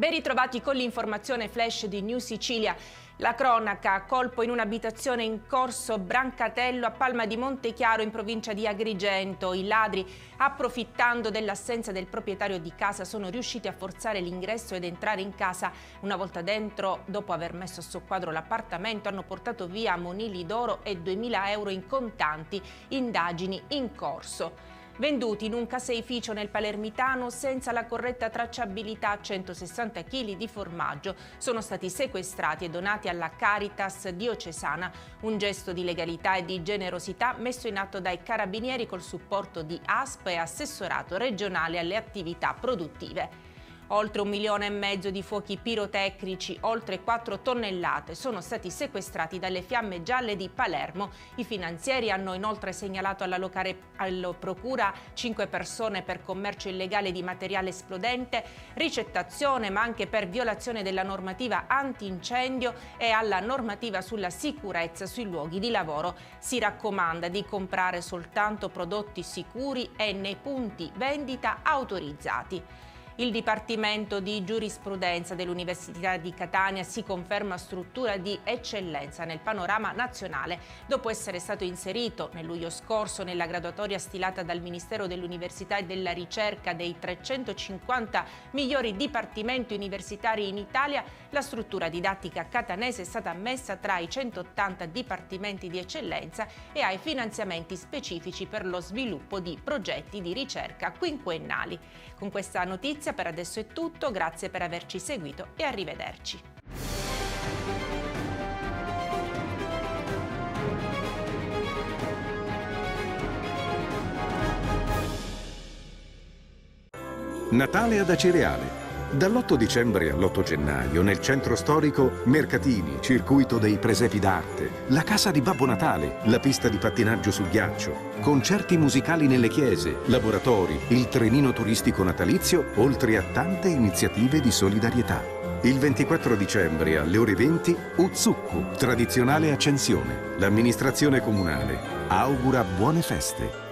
Ben ritrovati con l'informazione flash di New Sicilia. La cronaca, colpo in un'abitazione in corso Brancatello a Palma di Montechiaro in provincia di Agrigento. I ladri, approfittando dell'assenza del proprietario di casa, sono riusciti a forzare l'ingresso ed entrare in casa. Una volta dentro, dopo aver messo a soqquadro l'appartamento, hanno portato via monili d'oro e 2.000 euro in contanti. Indagini in corso. Venduti in un caseificio nel Palermitano senza la corretta tracciabilità, 160 kg di formaggio sono stati sequestrati e donati alla Caritas diocesana, un gesto di legalità e di generosità messo in atto dai carabinieri col supporto di ASP e Assessorato regionale alle attività produttive. Oltre 1,5 milioni di fuochi pirotecnici, oltre 4 tonnellate sono stati sequestrati dalle Fiamme Gialle di Palermo. I finanzieri hanno inoltre segnalato alla procura 5 persone per commercio illegale di materiale esplodente, ricettazione ma anche per violazione della normativa antincendio e alla normativa sulla sicurezza sui luoghi di lavoro. Si raccomanda di comprare soltanto prodotti sicuri e nei punti vendita autorizzati. Il Dipartimento di Giurisprudenza dell'Università di Catania si conferma struttura di eccellenza nel panorama nazionale dopo essere stato inserito nel luglio scorso nella graduatoria stilata dal Ministero dell'Università e della Ricerca dei 350 migliori dipartimenti universitari in Italia. La struttura didattica catanese è stata ammessa tra i 180 dipartimenti di eccellenza e ai finanziamenti specifici per lo sviluppo di progetti di ricerca quinquennali. Con questa notizia per adesso è tutto, grazie per averci seguito e arrivederci. Natale ad Acireale. Dall'8 dicembre all'8 gennaio, nel centro storico, mercatini, circuito dei presepi d'arte, la casa di Babbo Natale, la pista di pattinaggio su ghiaccio, concerti musicali nelle chiese, laboratori, il trenino turistico natalizio, oltre a tante iniziative di solidarietà. Il 24 dicembre alle ore 20, Uzzukku, tradizionale accensione. L'amministrazione comunale augura buone feste.